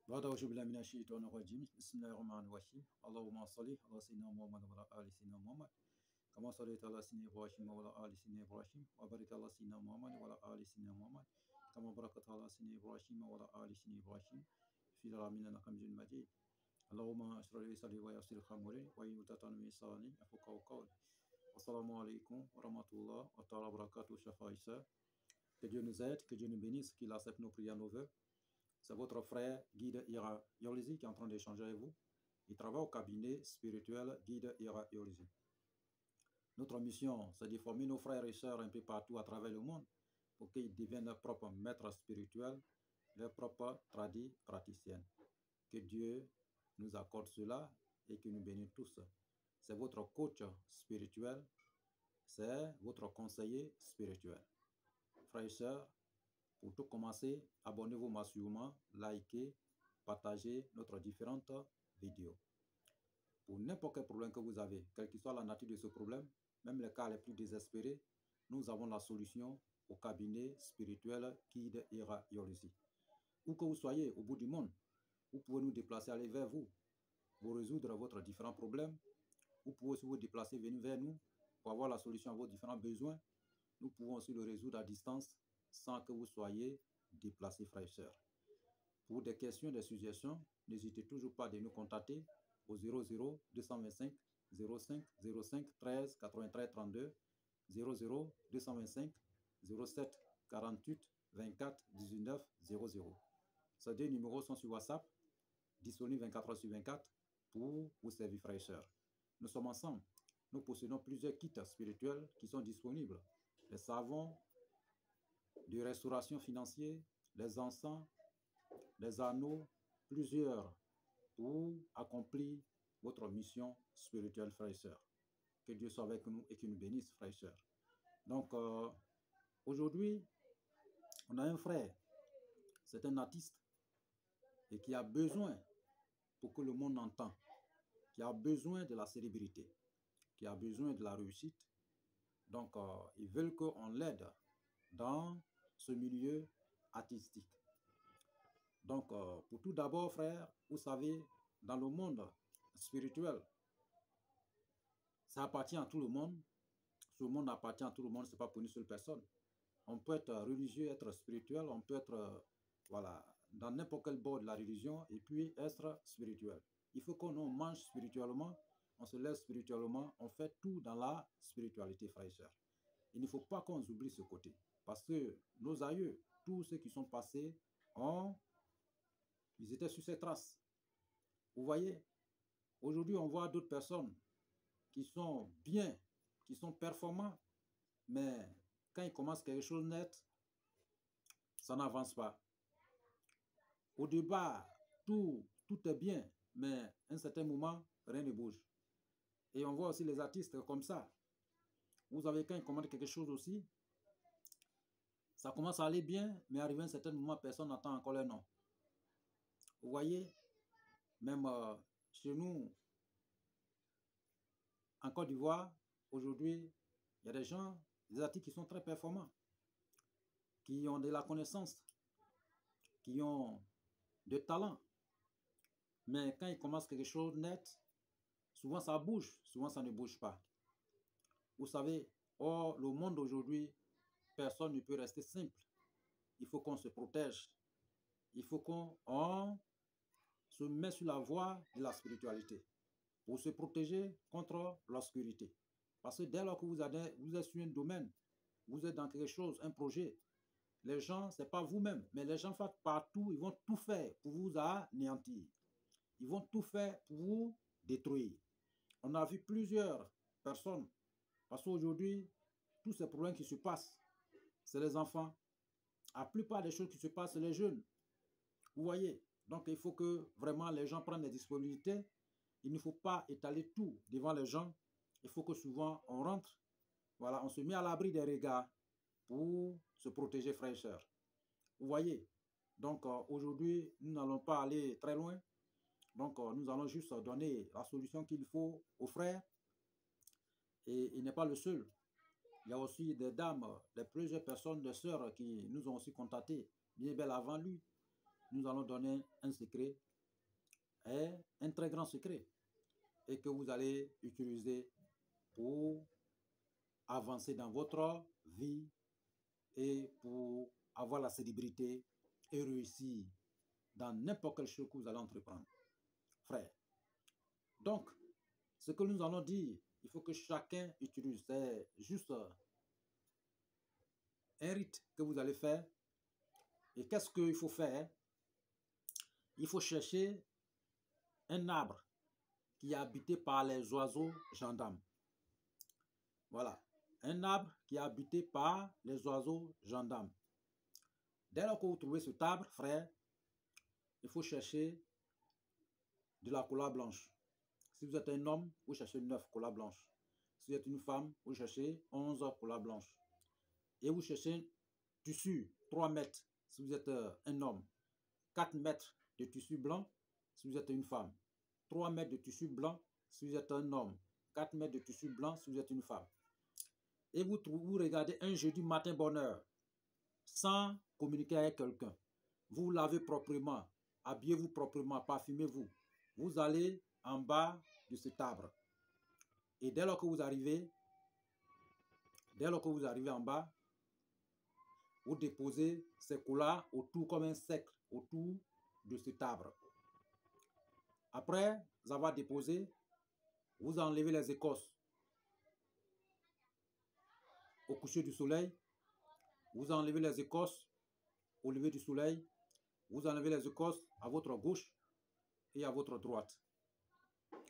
بعد أعوذ بالله من الشيطان الرجيم بسم الله الرحمن الرحيم اللهم صل على سيدنا محمد وعلى آل سيدنا محمد كما صليت على سيدنا إبراهيم وعلى آل سيدنا إبراهيم وبارك على سيدنا محمد وعلى آل سيدنا محمد كما باركت على سيدنا إبراهيم وعلى آل سيدنا إبراهيم في العالمين إنك حميد مجيد اللهم اشرح لي صدري ويسر أمري واحلل عقدة من لساني يفقهوا قولي السلام عليكم ورحمة الله تعالى وبركاته chers frères et sœurs. Que Dieu nous aide, que Dieu nous bénisse, qu'il accepte nos prières, nos vœux. C'est votre frère Guide Ira Yolizi qui est en train d'échanger avec vous. Il travaille au cabinet spirituel Guide Ira Yolizi. Notre mission, c'est de former nos frères et sœurs un peu partout à travers le monde pour qu'ils deviennent leurs propres maîtres spirituels, leurs propres praticiens. Que Dieu nous accorde cela et que nous bénisse tous. C'est votre coach spirituel, c'est votre conseiller spirituel. Frères et sœurs, pour tout commencer, abonnez-vous massivement, likez, partagez notre différentes vidéos. Pour n'importe quel problème que vous avez, quelle que soit la nature de ce problème, même les cas les plus désespérés, nous avons la solution au cabinet spirituel Guide Ira Yolizi. Où que vous soyez au bout du monde, vous pouvez nous déplacer, aller vers vous, pour résoudre votre différents problèmes. Vous pouvez aussi vous déplacer, venir vers nous, pour avoir la solution à vos différents besoins. Nous pouvons aussi le résoudre à distance, sans que vous soyez déplacés, frères et sœurs. Pour des questions, des suggestions, n'hésitez toujours pas de nous contacter au 00 225 05 05 13 93 32 00 225 07 48 24 19 00. Ces deux numéros sont sur WhatsApp, disponibles 24 heures sur 24 pour vous servir, frères et sœurs. Nous sommes ensemble. Nous possédons plusieurs kits spirituels qui sont disponibles. Les savons de restauration financière, les encens, les anneaux, plusieurs pour accomplir votre mission spirituelle, frères et sœurs. Que Dieu soit avec nous et qu'il nous bénisse, frères et sœurs. Donc, aujourd'hui, on a un frère, c'est un artiste, et qui a besoin, pour que le monde entende, qui a besoin de la célébrité, qui a besoin de la réussite. Donc, ils veulent qu'on l'aide dans ce milieu artistique. Donc, pour tout d'abord, frère, vous savez, dans le monde spirituel, ça appartient à tout le monde. Ce monde appartient à tout le monde, ce n'est pas pour une seule personne. On peut être religieux, être spirituel, on peut être, voilà, dans n'importe quel bord de la religion et puis être spirituel. Il faut qu'on mange spirituellement, on se lève spirituellement, on fait tout dans la spiritualité, frères et sœurs. Il ne faut pas qu'on oublie ce côté. Parce que nos aïeux, tous ceux qui sont passés, ils étaient sur ces traces. Vous voyez, aujourd'hui, on voit d'autres personnes qui sont bien, qui sont performants, mais quand ils commencent quelque chose de net, ça n'avance pas. Au départ, tout est bien, mais à un certain moment, rien ne bouge. Et on voit aussi les artistes comme ça. Vous savez, quand ils commandent quelque chose aussi, ça commence à aller bien, mais arrivé à un certain moment, personne n'entend encore leur nom. Vous voyez, même chez nous, en Côte d'Ivoire, aujourd'hui, il y a des gens, des artistes qui sont très performants, qui ont de la connaissance, qui ont de talent. Mais quand ils commencent quelque chose de net, souvent ça bouge, souvent ça ne bouge pas. Vous savez, le monde aujourd'hui, personne ne peut rester simple. Il faut qu'on se protège. Il faut qu'on se mette sur la voie de la spiritualité pour se protéger contre l'obscurité. Parce que dès lors que vous êtes sur un domaine, vous êtes dans quelque chose, un projet, les gens, ce n'est pas vous-même, mais les gens partout, ils vont tout faire pour vous anéantir. Ils vont tout faire pour vous détruire. On a vu plusieurs personnes, parce qu'aujourd'hui, tous ces problèmes qui se passent, c'est les enfants. La plupart des choses qui se passent, c'est les jeunes. Vous voyez? Donc, il faut que vraiment les gens prennent des disponibilités. Il ne faut pas étaler tout devant les gens. Il faut que souvent, on rentre, voilà, on se met à l'abri des regards pour se protéger, frères et sœurs. Vous voyez? Donc, aujourd'hui, nous n'allons pas aller très loin. Donc, nous allons juste donner la solution qu'il faut aux frères. Et il n'est pas le seul. Il y a aussi des dames, plusieurs personnes, des sœurs qui nous ont aussi contactés bien belle avant lui. nous allons donner un secret, un très grand secret, et que vous allez utiliser pour avancer dans votre vie et pour avoir la célébrité et réussir dans n'importe quelle chose que vous allez entreprendre, frère. Donc, ce que nous allons dire, il faut que chacun utilise, c'est juste un rite que vous allez faire. Et qu'est-ce qu'il faut faire? Il faut chercher un arbre qui est habité par les oiseaux gendarmes. Voilà, un arbre qui est habité par les oiseaux gendarmes. Dès lors que vous trouvez cet arbre, frère, il faut chercher de la couleur blanche. Si vous êtes un homme, vous cherchez 9 couleurs blanches. Si vous êtes une femme, vous cherchez 11 couleurs blanches. Et vous cherchez tissu 3 mètres si vous êtes un homme, 4 mètres de tissu blanc si vous êtes une femme, 3 mètres de tissu blanc si vous êtes un homme, 4 mètres de tissu blanc si vous êtes une femme. Et vous regardez un jeudi matin bonne heure, sans communiquer avec quelqu'un. Vous lavez proprement, habillez-vous proprement, parfumez-vous. Vous allez en bas de cet arbre. Et dès lors que vous arrivez en bas, vous déposez ces couleurs autour comme un cercle autour de cet arbre. Après avoir déposé, vous enlevez les écorces au coucher du soleil. Vous enlevez les écorces au lever du soleil. Vous enlevez les écorces à votre gauche et à votre droite.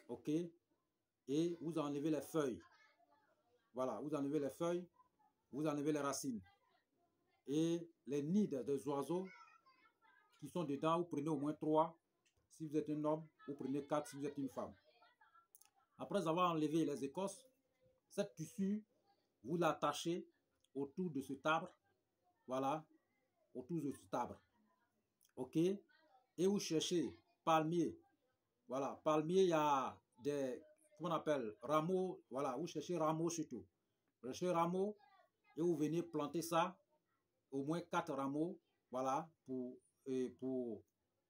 Ok? Et vous enlevez les feuilles. Voilà, vous enlevez les feuilles, vous enlevez les racines. Et les nids des oiseaux qui sont dedans, vous prenez au moins 3. Si vous êtes un homme, vous prenez 4 si vous êtes une femme. Après avoir enlevé les écorces, cette tissu, vous l'attachez autour de cet arbre. Voilà, autour de cet arbre. Ok? Et vous cherchez palmier. Voilà, palmier, il y a des, comment on appelle, rameaux. Voilà, vous cherchez rameaux surtout. Vous cherchez rameaux et vous venez planter ça, au moins 4 rameaux, voilà, pour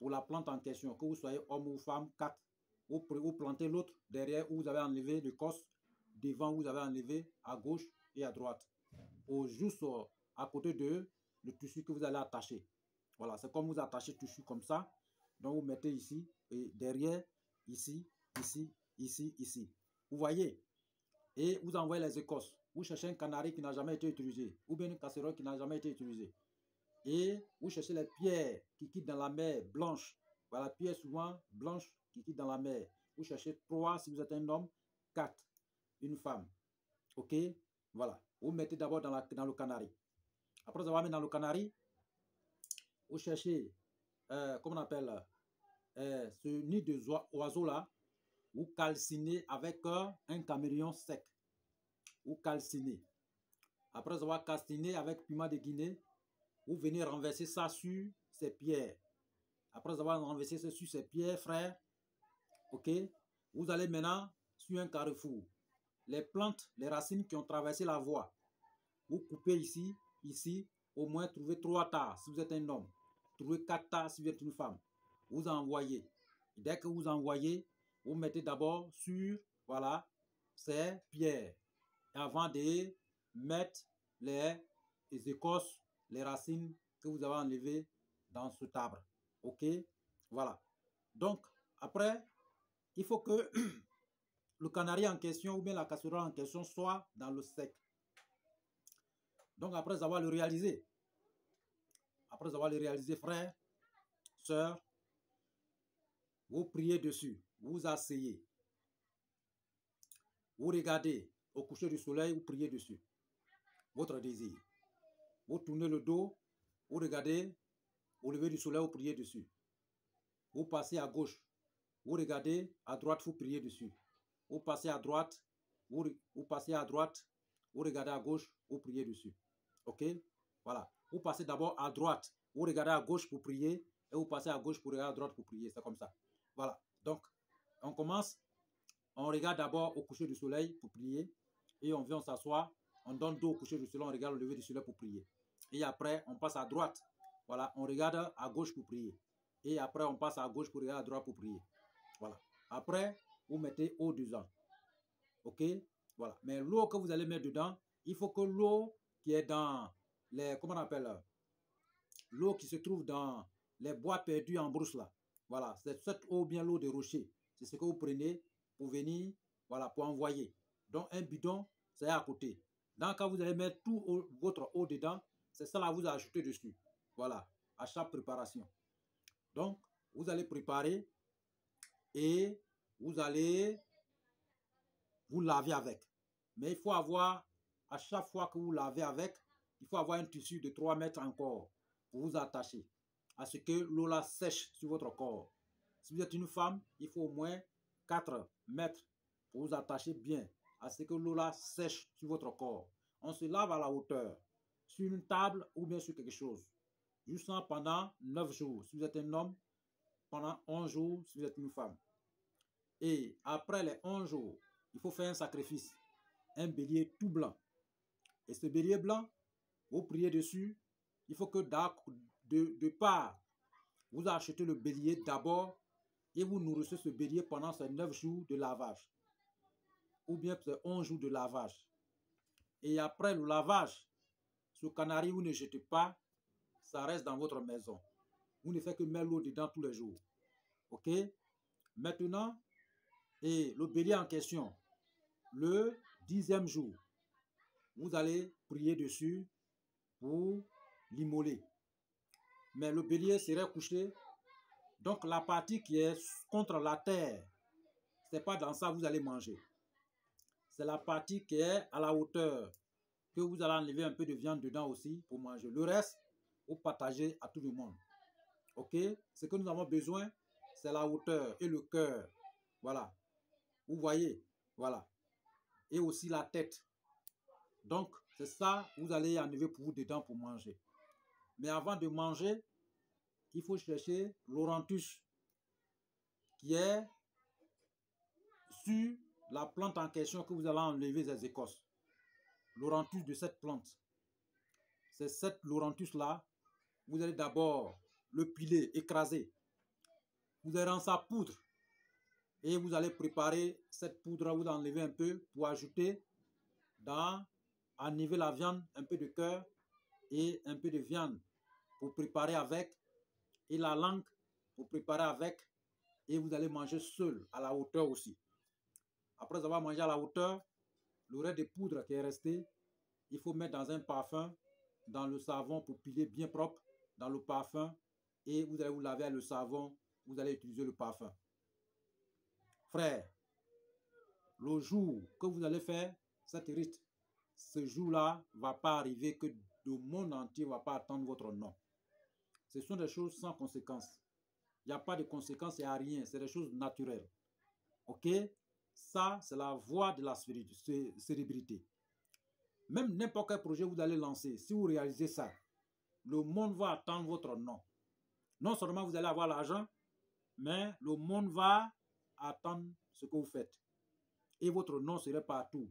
la plante en question, que vous soyez homme ou femme, 4. Vous plantez l'autre derrière où vous avez enlevé l'écorce, devant vous avez enlevé à gauche et à droite, juste à côté de le tissu que vous allez attacher. Voilà, c'est comme vous attachez le tissu comme ça. Donc vous mettez ici et derrière, ici, ici, ici, ici. Vous voyez? Et vous envoyez les écorces. Vous cherchez un canari qui n'a jamais été utilisé, ou bien une casserole qui n'a jamais été utilisée. Et vous cherchez les pierres qui quittent dans la mer blanche. Voilà, pierres souvent blanches qui quittent dans la mer. Vous cherchez 3 si vous êtes un homme, 4 une femme. Ok? Voilà. Vous mettez d'abord dans le canari. Après avoir mis dans le canari, vous cherchez, comment on appelle, ce nid de oiseau là, vous calcinez avec un caméléon sec. Vous calcinez. Après avoir calciné avec piment de Guinée, vous venez renverser ça sur ces pierres. Après avoir renversé ça sur ces pierres, frère, ok, vous allez maintenant sur un carrefour. Les plantes, les racines qui ont traversé la voie, vous coupez ici, ici, au moins trouvez 3 tas si vous êtes un homme, trouvez 4 tas si vous êtes une femme. Vous envoyez. Dès que vous envoyez, vous mettez d'abord sur, voilà, ces pierres, avant de mettre les écorces, les racines que vous avez enlevées dans cet arbre. Ok? Voilà. Donc, après, il faut que le canari en question ou bien la casserole en question soit dans le sec. Donc, après avoir le réalisé, frère, sœur, vous priez dessus, vous asseyez, vous regardez au coucher du soleil, vous priez dessus, votre désir. Vous tournez le dos, vous regardez au lever du soleil, vous priez dessus. Vous passez à gauche, vous regardez à droite, vous priez dessus. Vous passez à droite, vous passez à droite, vous regardez à gauche, vous priez dessus. Ok? Voilà. Vous passez d'abord à droite, vous regardez à gauche pour prier, et vous passez à gauche pour regarder à droite pour prier. C'est comme ça. Voilà. Donc, on commence, on regarde d'abord au coucher du soleil pour prier, et on vient s'asseoir, on donne dos au coucher du soleil, on regarde le lever du soleil pour prier. Et après, on passe à droite. Voilà, on regarde à gauche pour prier. Et après, on passe à gauche pour aller à droite pour prier. Voilà. Après, vous mettez eau dedans. OK? Voilà. Mais l'eau que vous allez mettre dedans, il faut que l'eau qui est dans les, comment on appelle, l'eau qui se trouve dans les bois perdus en brousse là. Voilà. C'est cette eau, bien l'eau de rocher. C'est ce que vous prenez pour venir, voilà, pour envoyer. Donc, un bidon, c'est à côté. Donc, quand vous allez mettre tout votre eau dedans, c'est ça là, vous ajoutez dessus. Voilà. À chaque préparation. Donc, vous allez préparer et vous allez vous laver avec. Mais il faut avoir, à chaque fois que vous lavez avec, il faut avoir un tissu de 3 mètres encore pour vous attacher à ce que l'eau là sèche sur votre corps. Si vous êtes une femme, il faut au moins 4 mètres pour vous attacher bien à ce que l'eau là sèche sur votre corps. On se lave à la hauteur, sur une table ou bien sur quelque chose. Juste pendant 9 jours. Si vous êtes un homme, pendant 11 jours si vous êtes une femme. Et après les 11 jours, il faut faire un sacrifice, un bélier tout blanc. Et ce bélier blanc, vous priez dessus. Il faut que de part, vous achetez le bélier d'abord et vous nourrissez ce bélier pendant ces 9 jours de lavage. Ou bien ces 11 jours de lavage. Et après le lavage, ce canari, vous ne jetez pas, ça reste dans votre maison. Vous ne faites que mettre l'eau dedans tous les jours. OK? Maintenant, et le bélier en question, le 10e jour, vous allez prier dessus pour l'immoler. Mais le bélier serait couché. Donc la partie qui est contre la terre, ce n'est pas dans ça que vous allez manger. C'est la partie qui est à la hauteur, que vous allez enlever un peu de viande dedans aussi pour manger. Le reste, vous partagez à tout le monde. OK? Ce que nous avons besoin, c'est la hauteur et le cœur. Voilà. Vous voyez? Voilà. Et aussi la tête. Donc, c'est ça, vous allez enlever pour vous dedans pour manger. Mais avant de manger, il faut chercher l'orantus qui est sur la plante en question que vous allez enlever les écorces. L'orantus de cette plante. C'est cette l'orantus-là. Vous allez d'abord le piler, écraser. Vous allez rendre ça poudre. Et vous allez préparer cette poudre, vous enlevez un peu pour ajouter enlever la viande, un peu de cœur et un peu de viande pour préparer avec. Et la langue pour préparer avec. Et vous allez manger seul, à la hauteur aussi. Après avoir mangé à la hauteur, le reste de poudre qui est resté, il faut mettre dans un parfum, dans le savon pour piler bien propre, dans le parfum. Et vous allez vous laver avec le savon, vous allez utiliser le parfum. Frère, le jour que vous allez faire cette rite, ce jour-là ne va pas arriver que le monde entier ne va pas attendre votre nom. Ce sont des choses sans conséquences. Il n'y a pas de conséquences, il n'y a rien. C'est des choses naturelles. OK? Ça, c'est la voie de la célébrité. Même n'importe quel projet que vous allez lancer, si vous réalisez ça, le monde va attendre votre nom. Non seulement vous allez avoir l'argent, mais le monde va attendre ce que vous faites. Et votre nom serait partout.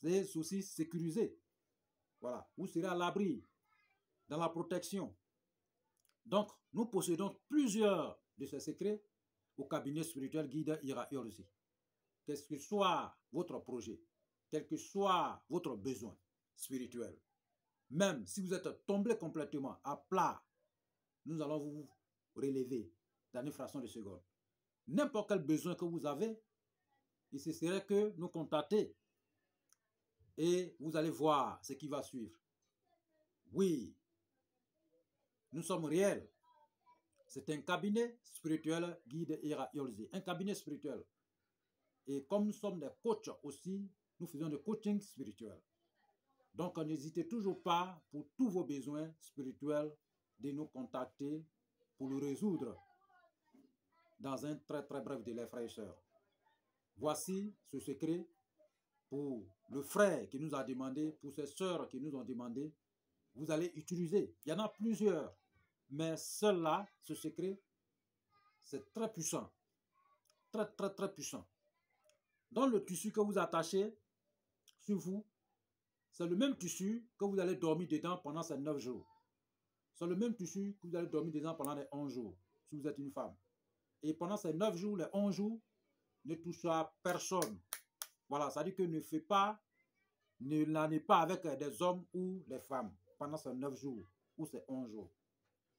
C'est aussi sécurisé. Voilà. Vous serez à l'abri, dans la protection. Donc, nous possédons plusieurs de ces secrets au cabinet spirituel Guide Ira Yorzi. Quel que soit votre projet, quel que soit votre besoin spirituel, même si vous êtes tombé complètement à plat, nous allons vous relever dans une fraction de seconde. N'importe quel besoin que vous avez, il serait que nous contacter et vous allez voir ce qui va suivre. Oui, nous sommes réels. C'est un cabinet spirituel Guide Ira Yorzi, un cabinet spirituel. Et comme nous sommes des coachs aussi, nous faisons des coachings spirituels. Donc, n'hésitez toujours pas pour tous vos besoins spirituels de nous contacter pour le résoudre dans un très très bref délai, frères et sœurs. Voici ce secret pour le frère qui nous a demandé, pour ses sœurs qui nous ont demandé. Vous allez utiliser. Il y en a plusieurs, mais celui-là, ce secret, c'est très puissant. Très très très puissant. Dans le tissu que vous attachez sur vous, c'est le même tissu que vous allez dormir dedans pendant ces 9 jours. C'est le même tissu que vous allez dormir dedans pendant les 11 jours. si vous êtes une femme. Et pendant ces 9 jours, les 11 jours, ne touche à personne. Voilà, ça dit que ne fais pas, n'en est pas avec des hommes ou des femmes pendant ces 9 jours ou ces 11 jours.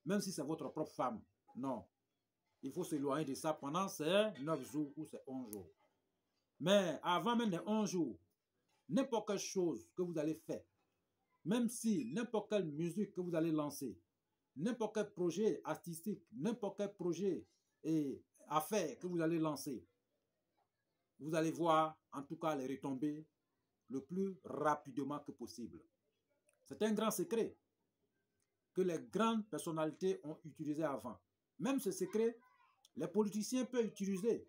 Même si c'est votre propre femme, non. Il faut s'éloigner de ça pendant ces 9 jours ou ces 11 jours. Mais avant même les 11 jours, n'importe quelle chose que vous allez faire, même si n'importe quelle musique que vous allez lancer, n'importe quel projet artistique, n'importe quel projet et affaire que vous allez lancer, vous allez voir en tout cas les retombées le plus rapidement que possible. C'est un grand secret que les grandes personnalités ont utilisé avant. Même ce secret, les politiciens peuvent utiliser.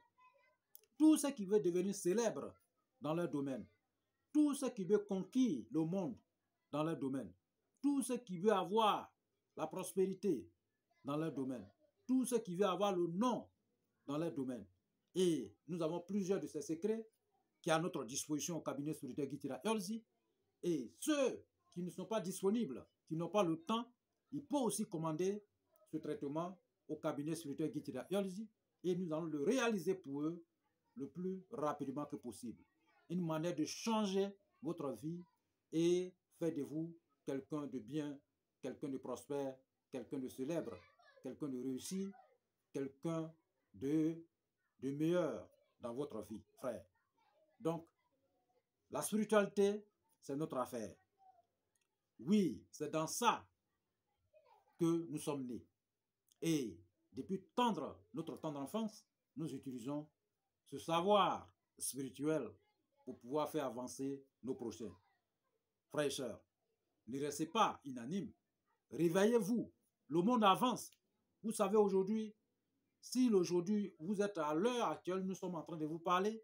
Tout ce qui veut devenir célèbre dans leur domaine, tout ce qui veut conquérir le monde dans leur domaine, tout ce qui veut avoir la prospérité dans leur domaine, tout ce qui veut avoir le nom dans leur domaine. Et nous avons plusieurs de ces secrets qui sont à notre disposition au cabinet spirituel Guy Tira Hulsi. Et ceux qui ne sont pas disponibles, qui n'ont pas le temps, ils peuvent aussi commander ce traitement au cabinet spirituel Guy Tira Hulsi et nous allons le réaliser pour eux le plus rapidement que possible. Une manière de changer votre vie et faire de vous quelqu'un de bien, quelqu'un de prospère, quelqu'un de célèbre, quelqu'un de réussi, quelqu'un de meilleur dans votre vie, frère. Donc, la spiritualité, c'est notre affaire. Oui, c'est dans ça que nous sommes nés. Et depuis notre temps d'enfance, nous utilisons ce savoir spirituel pour pouvoir faire avancer nos prochains. Frères et sœurs, ne restez pas inanimes. Réveillez-vous. Le monde avance. Vous savez aujourd'hui, si aujourd'hui vous êtes à l'heure actuelle, nous sommes en train de vous parler,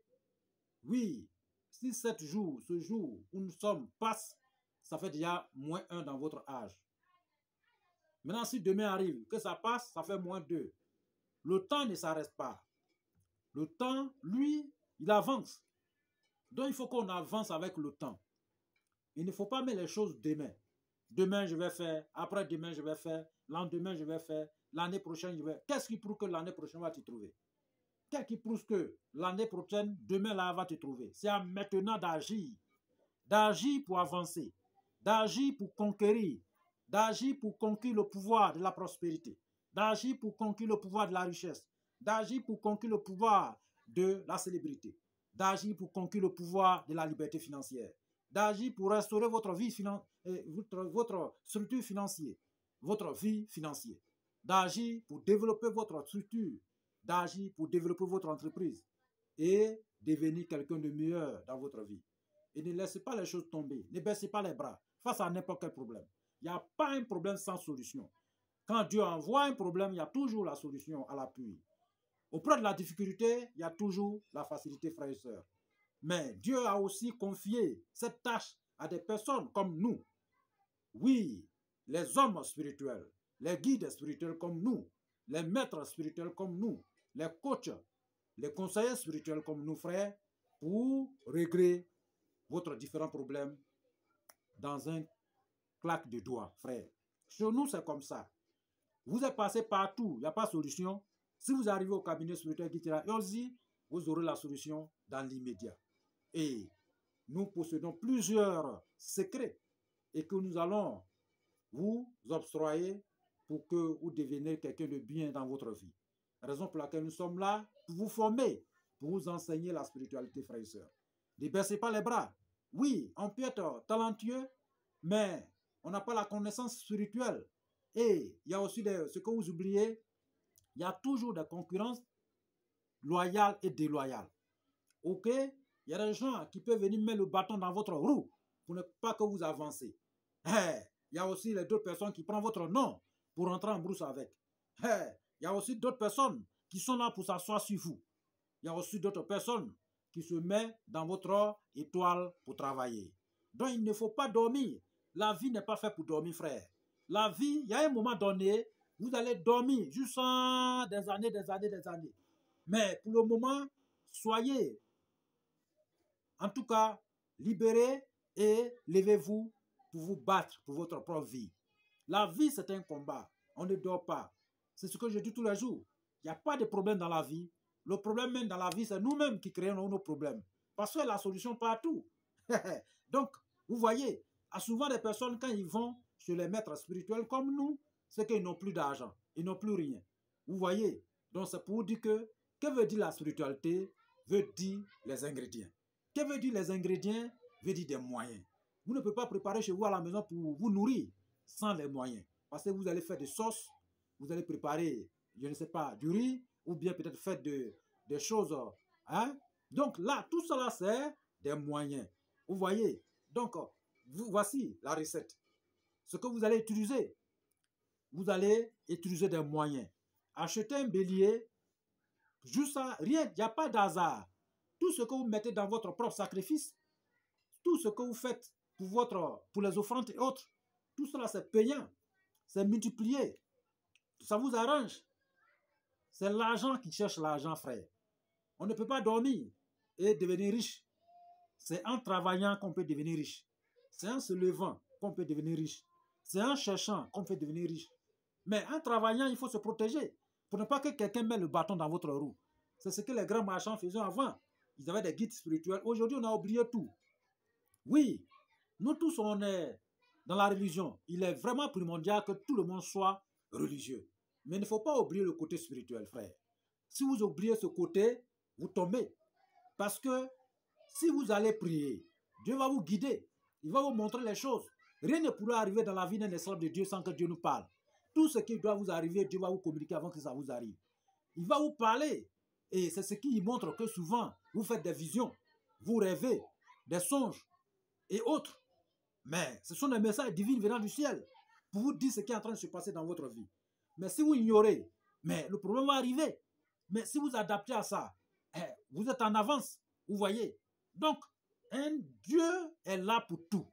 oui, si ce jour où nous sommes passe, ça fait déjà -1 dans votre âge. Maintenant, si demain arrive, que ça passe, ça fait -2. Le temps ne s'arrête pas. Le temps, lui, il avance. Donc, il faut qu'on avance avec le temps. Il ne faut pas mettre les choses demain. Demain, je vais faire. Après-demain, je vais faire. Lendemain, je vais faire. L'année prochaine, je vais. Qu'est-ce qui prouve que l'année prochaine va te trouver? Qu'est-ce qui prouve que l'année prochaine, demain, là, va te trouver? C'est à maintenant d'agir. D'agir pour avancer. D'agir pour conquérir. D'agir pour conquérir le pouvoir de la prospérité. D'agir pour conquérir le pouvoir de la richesse. D'agir pour conquérir le pouvoir de la célébrité. D'agir pour conquérir le pouvoir de la liberté financière. D'agir pour restaurer votre vie votre structure financière, votre vie financière. D'agir pour développer votre structure. D'agir pour développer votre entreprise et devenir quelqu'un de meilleur dans votre vie. Et ne laissez pas les choses tomber. Ne baissez pas les bras face à n'importe quel problème. Il n'y a pas un problème sans solution. Quand Dieu envoie un problème, il y a toujours la solution à l'appui. Auprès de la difficulté, il y a toujours la facilité, frères et sœurs. Mais Dieu a aussi confié cette tâche à des personnes comme nous. Oui, les hommes spirituels, les guides spirituels comme nous, les maîtres spirituels comme nous, les coachs, les conseillers spirituels comme nous, frères, pour régler votre différents problèmes dans un claque de doigts, frère. Chez nous, c'est comme ça. Vous êtes passé partout, il n'y a pas de solution. Si vous arrivez au cabinet spirituel Guy Tira Hulsi, vous aurez la solution dans l'immédiat. Et nous possédons plusieurs secrets et que nous allons vous octroyer pour que vous deveniez quelqu'un de bien dans votre vie. Raison pour laquelle nous sommes là, pour vous former, pour vous enseigner la spiritualité, frères et sœurs. Ne baissez pas les bras. Oui, on peut être talentueux, mais on n'a pas la connaissance spirituelle. Et il y a aussi ce que vous oubliez, il y a toujours des concurrences loyales et déloyales. Ok? Il y a des gens qui peuvent venir mettre le bâton dans votre roue pour ne pas que vous avancez. Il y a aussi les d'autres personnes qui prennent votre nom pour rentrer en brousse avec. Il y a aussi d'autres personnes qui sont là pour s'asseoir sur vous. Il y a aussi d'autres personnes qui se mettent dans votre étoile pour travailler. Donc, il ne faut pas dormir. La vie n'est pas faite pour dormir, frère. La vie, il y a un moment donné, vous allez dormir jusqu'à des années. Mais pour le moment, soyez, en tout cas, libérés et levez-vous pour vous battre pour votre propre vie. La vie, c'est un combat. On ne dort pas. C'est ce que je dis tous les jours. Il n'y a pas de problème dans la vie. Le problème même dans la vie, c'est nous-mêmes qui créons nos problèmes. Parce que la solution partout. Donc, vous voyez, souvent des personnes, quand ils vont chez les maîtres spirituels comme nous, c'est qu'ils n'ont plus d'argent, ils n'ont plus rien. Vous voyez, donc c'est pour vous dire que veut dire la spiritualité? Veut dire les ingrédients. Que veut dire les ingrédients? Veut dire des moyens. Vous ne pouvez pas préparer chez vous à la maison pour vous nourrir sans les moyens. Parce que vous allez faire des sauces, vous allez préparer, je ne sais pas, du riz, ou bien peut-être faire des choses. Hein? Donc là, tout cela, c'est des moyens. Vous voyez? Donc, voici la recette. Ce que vous allez utiliser des moyens. Achetez un bélier, juste ça, rien, il n'y a pas d'hasard. Tout ce que vous mettez dans votre propre sacrifice, tout ce que vous faites pour les offrandes et autres, tout cela c'est payant, c'est multiplié. Ça vous arrange. C'est l'argent qui cherche l'argent, frère. On ne peut pas dormir et devenir riche. C'est en travaillant qu'on peut devenir riche. C'est en se levant qu'on peut devenir riche. C'est en cherchant qu'on peut devenir riche. Mais en travaillant, il faut se protéger pour ne pas que quelqu'un mette le bâton dans votre roue. C'est ce que les grands marchands faisaient avant. Ils avaient des guides spirituels. Aujourd'hui, on a oublié tout. Oui, nous tous, on est dans la religion. Il est vraiment primordial que tout le monde soit religieux. Mais il ne faut pas oublier le côté spirituel, frère. Si vous oubliez ce côté, vous tombez. Parce que si vous allez prier, Dieu va vous guider. Il va vous montrer les choses. Rien ne pourra arriver dans la vie d'un esclave de Dieu sans que Dieu nous parle. Tout ce qui doit vous arriver, Dieu va vous communiquer avant que ça vous arrive. Il va vous parler. Et c'est ce qui montre que souvent, vous faites des visions, vous rêvez, des songes et autres. Mais ce sont des messages divins venant du ciel pour vous dire ce qui est en train de se passer dans votre vie. Mais si vous ignorez, mais le problème va arriver. Mais si vous adaptez à ça, vous êtes en avance. Vous voyez. Donc, un Dieu est là pour tout.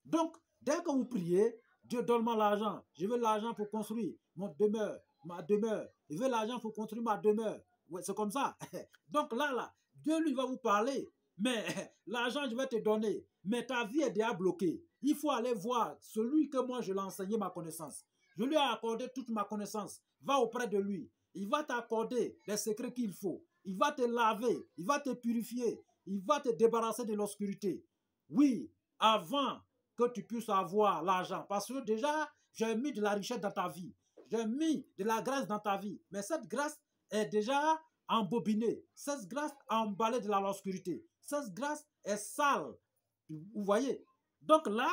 Donc, dès que vous priez, Dieu donne-moi l'argent. Je veux l'argent pour construire ma demeure. Je veux l'argent pour construire ma demeure. Ouais, c'est comme ça. Donc là, Dieu lui va vous parler. Mais l'argent, je vais te donner. Mais ta vie est déjà bloquée. Il faut aller voir celui que moi, je l'ai enseigné ma connaissance. Je lui ai accordé toute ma connaissance. Va auprès de lui. Il va t'accorder les secrets qu'il faut. Il va te laver. Il va te purifier. Il va te débarrasser de l'obscurité. Oui, avant que tu puisses avoir l'argent. Parce que déjà, j'ai mis de la richesse dans ta vie. J'ai mis de la grâce dans ta vie. Mais cette grâce est déjà embobinée. Cette grâce emballée de l'obscurité. Cette grâce est sale. Vous voyez? Donc là,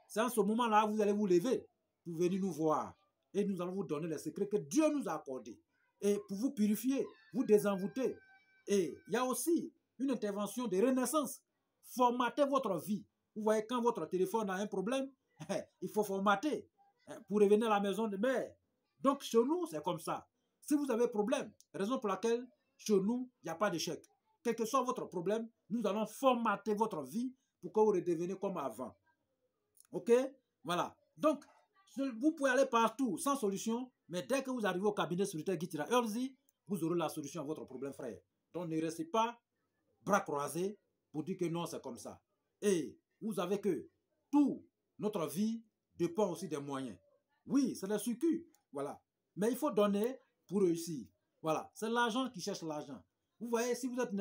c'est en ce moment-là que vous allez vous lever pour venir nous voir. Et nous allons vous donner les secrets que Dieu nous a accordés. Et pour vous purifier, vous désenvoûter. Et il y a aussi une intervention de renaissance. Formatez votre vie. Vous voyez, quand votre téléphone a un problème, il faut formater pour revenir à la maison de mère. Donc, chez nous, c'est comme ça. Si vous avez un problème, raison pour laquelle, chez nous, il n'y a pas d'échec. Quel que soit votre problème, nous allons formater votre vie pour que vous redeveniez comme avant. OK? Voilà. Donc, vous pouvez aller partout sans solution, mais dès que vous arrivez au cabinet spirituel Guitira Earlsy, vous aurez la solution à votre problème, frère. Donc, ne restez pas bras croisés pour dire que non, c'est comme ça. Et vous savez que toute notre vie dépend aussi des moyens. Oui, c'est le circuit. Voilà. Mais il faut donner pour réussir. Voilà. C'est l'argent qui cherche l'argent. Vous voyez, si vous êtes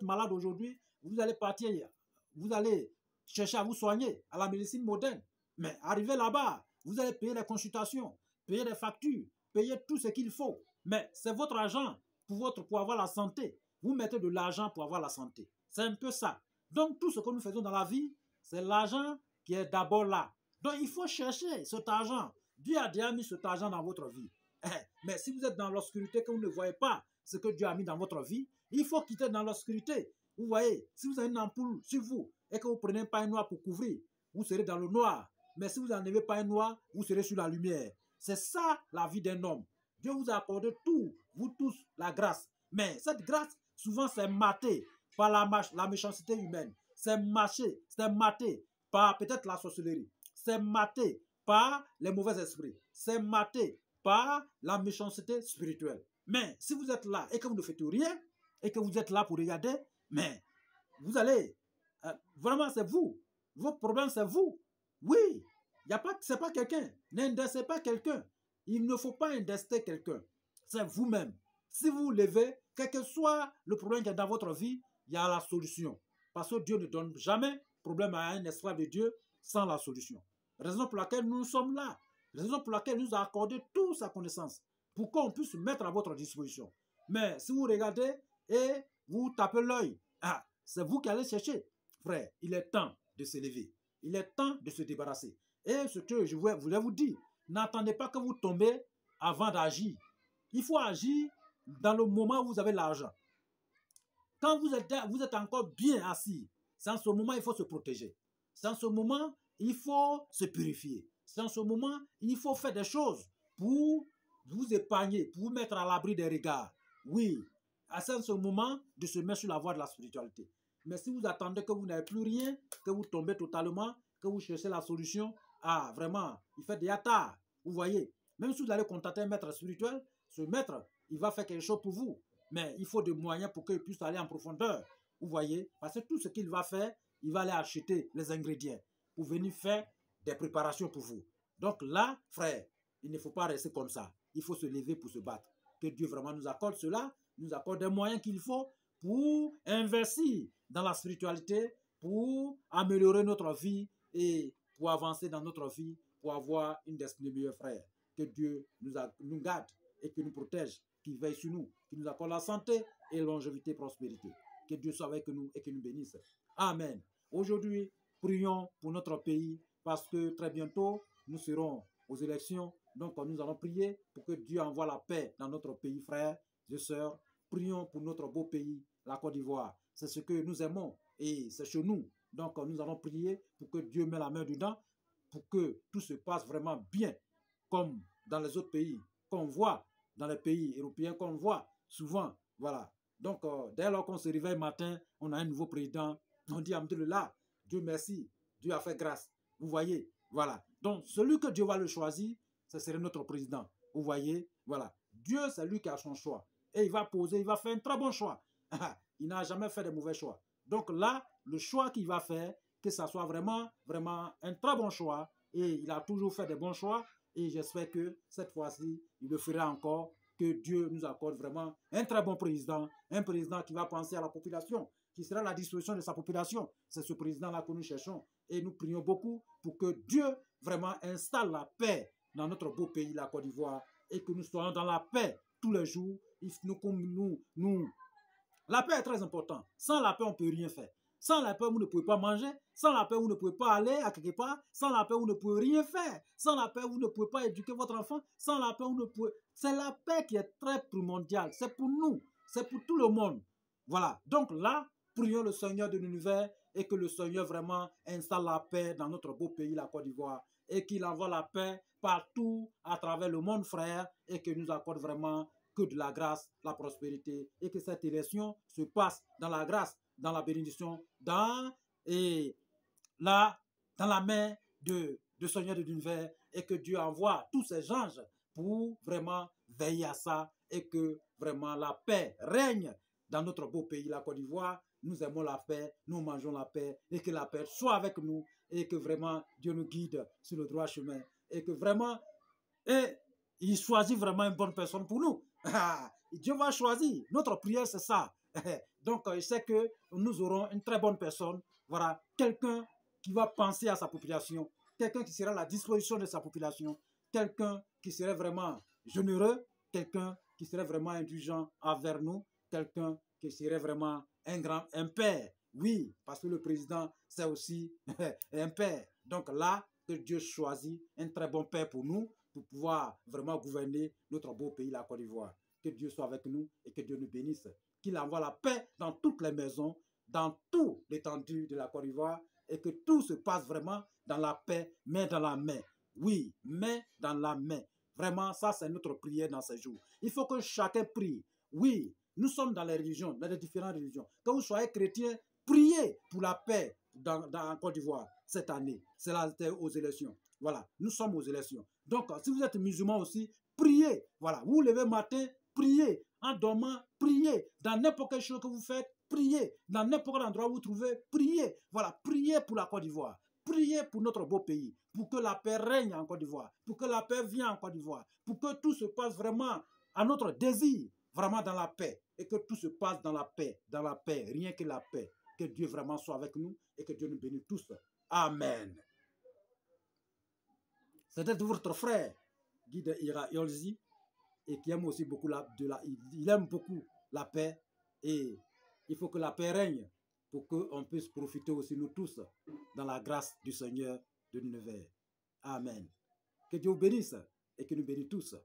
malade aujourd'hui, vous allez partir, vous allez chercher à vous soigner à la médecine moderne. Mais arrivez là-bas, vous allez payer les consultations, payer les factures, payer tout ce qu'il faut. Mais c'est votre argent pour avoir la santé. Vous mettez de l'argent pour avoir la santé. C'est un peu ça. Donc, tout ce que nous faisons dans la vie, c'est l'argent qui est d'abord là. Donc, il faut chercher cet argent. Dieu a déjà mis cet argent dans votre vie. Mais si vous êtes dans l'obscurité, que vous ne voyez pas ce que Dieu a mis dans votre vie, il faut quitter dans l'obscurité. Vous voyez, si vous avez une ampoule sur vous et que vous prenez un pain noir pour couvrir, vous serez dans le noir. Mais si vous n'enlevez pas un noir, vous serez sur la lumière. C'est ça la vie d'un homme. Dieu vous a accordé tout, vous tous, la grâce. Mais cette grâce, souvent, c'est maté par la méchanceté humaine. C'est maté par peut-être la sorcellerie. C'est maté par les mauvais esprits. C'est maté par la méchanceté spirituelle. Mais si vous êtes là et que vous ne faites rien, et que vous êtes là pour regarder, mais vous allez, vraiment c'est vous. Vos problèmes c'est vous. Oui, c'est pas quelqu'un. N'indexez pas quelqu'un. Il ne faut pas indester quelqu'un. C'est vous-même. Si vous vous levez, quel que soit le problème qu'il y a dans votre vie, il y a la solution. Parce que Dieu ne donne jamais problème à un esclave de Dieu sans la solution. Raison pour laquelle nous sommes là. Raison pour laquelle il nous a accordé toute sa connaissance pour qu'on puisse se mettre à votre disposition. Mais si vous regardez et vous tapez l'œil, c'est vous qui allez chercher. Frère, il est temps de se lever. Il est temps de se débarrasser. Et ce que je voulais vous dire, n'attendez pas que vous tombez avant d'agir. Il faut agir dans le moment où vous avez l'argent. Quand vous êtes encore bien assis, c'est en ce moment il faut se protéger. C'est en ce moment il faut se purifier. C'est en ce moment il faut faire des choses pour vous épargner, pour vous mettre à l'abri des regards. Oui, c'est en ce moment de se mettre sur la voie de la spiritualité. Mais si vous attendez que vous n'avez plus rien, que vous tombez totalement, que vous cherchez la solution, vraiment, il fait déjà tard. Vous voyez, même si vous allez contacter un maître spirituel, ce maître, il va faire quelque chose pour vous. Mais il faut des moyens pour qu'il puisse aller en profondeur. Vous voyez, parce que tout ce qu'il va faire, il va aller acheter les ingrédients pour venir faire des préparations pour vous. Donc là, frère, il ne faut pas rester comme ça. Il faut se lever pour se battre. Que Dieu vraiment nous accorde cela, nous accorde des moyens qu'il faut pour investir dans la spiritualité, pour améliorer notre vie et pour avancer dans notre vie, pour avoir une destinée meilleure, frère. Que Dieu nous garde et qu'il nous protège, qu'il veille sur nous, qu'il nous accorde la santé et longévité, prospérité. Que Dieu soit avec nous et qu'il nous bénisse. Amen. Aujourd'hui, prions pour notre pays parce que très bientôt, nous serons aux élections. Donc, nous allons prier pour que Dieu envoie la paix dans notre pays, frères et sœurs. Prions pour notre beau pays, la Côte d'Ivoire. C'est ce que nous aimons et c'est chez nous. Donc, nous allons prier pour que Dieu mette la main dedans, pour que tout se passe vraiment bien, comme dans les autres pays, qu'on voit dans les pays européens, qu'on voit souvent. Voilà. Donc, dès lors qu'on se réveille matin, on a un nouveau président. On dit, Alhamdoulilah, Dieu merci, Dieu a fait grâce. Vous voyez, voilà. Donc, celui que Dieu va le choisir, ce serait notre président. Vous voyez, voilà. Dieu, c'est lui qui a son choix. Et il va faire un très bon choix. Il n'a jamais fait de mauvais choix. Donc là, le choix qu'il va faire, que ça soit vraiment, vraiment un très bon choix. Et il a toujours fait de bons choix. Et j'espère que cette fois-ci, il le fera encore. Que Dieu nous accorde vraiment un très bon président. Un président qui va penser à la population, qui sera à la disposition de sa population. C'est ce président-là que nous cherchons. Et nous prions beaucoup pour que Dieu vraiment installe la paix dans notre beau pays, la Côte d'Ivoire. Et que nous soyons dans la paix tous les jours. La paix est très importante. Sans la paix, on ne peut rien faire. Sans la paix, vous ne pouvez pas manger. Sans la paix, vous ne pouvez pas aller à quelque part. Sans la paix, vous ne pouvez rien faire. Sans la paix, vous ne pouvez pas éduquer votre enfant. Sans la paix, vous ne pouvez... C'est la paix qui est très primordiale. C'est pour nous. C'est pour tout le monde. Voilà. Donc là, prions le Seigneur de l'univers et que le Seigneur vraiment installe la paix dans notre beau pays, la Côte d'Ivoire. Et qu'il envoie la paix partout à travers le monde, frère. Et qu'il nous accorde vraiment que de la grâce, la prospérité, et que cette élection se passe dans la grâce, dans la bénédiction, dans la main de Seigneur de l'univers, et que Dieu envoie tous ses anges pour vraiment veiller à ça, et que vraiment la paix règne dans notre beau pays, la Côte d'Ivoire. Nous aimons la paix, nous mangeons la paix, et que la paix soit avec nous, et que vraiment Dieu nous guide sur le droit chemin, et que vraiment, il choisit vraiment une bonne personne pour nous. Dieu va choisir. Notre prière, c'est ça. Donc, je sais que nous aurons une très bonne personne. Voilà, quelqu'un qui va penser à sa population, quelqu'un qui sera à la disposition de sa population, quelqu'un qui serait vraiment généreux, quelqu'un qui serait vraiment indulgent envers nous, quelqu'un qui serait vraiment un père. Oui, parce que le président, c'est aussi un père. Donc là, que Dieu choisit un très bon père pour nous, pour pouvoir vraiment gouverner notre beau pays, la Côte d'Ivoire. Que Dieu soit avec nous et que Dieu nous bénisse. Qu'il envoie la paix dans toutes les maisons, dans tout l'étendue de la Côte d'Ivoire, et que tout se passe vraiment dans la paix, main dans la main. Oui, main dans la main. Vraiment, ça c'est notre prière dans ces jours. Il faut que chacun prie. Oui, nous sommes dans les religions, dans les différentes religions. Que vous soyez chrétien, priez pour la paix dans Côte d'Ivoire cette année. C'est là aux élections. Voilà, nous sommes aux élections. Donc, si vous êtes musulman aussi, priez. Voilà, vous vous levez matin, priez. En dormant, priez. Dans n'importe quelle chose que vous faites, priez. Dans n'importe quel endroit où vous vous trouvez, priez. Voilà, priez pour la Côte d'Ivoire. prier pour notre beau pays, pour que la paix règne en Côte d'Ivoire, pour que la paix vienne en Côte d'Ivoire, pour que tout se passe vraiment à notre désir, vraiment dans la paix, et que tout se passe dans la paix, rien que la paix. Que Dieu vraiment soit avec nous et que Dieu nous bénisse tous. Amen. C'était votre frère, Guy de Ira Yolzi, et qui aime aussi beaucoup il aime beaucoup la paix, et il faut que la paix règne pour qu'on puisse profiter aussi nous tous dans la grâce du Seigneur de l'univers. Amen. Que Dieu vous bénisse et que nous bénisse tous.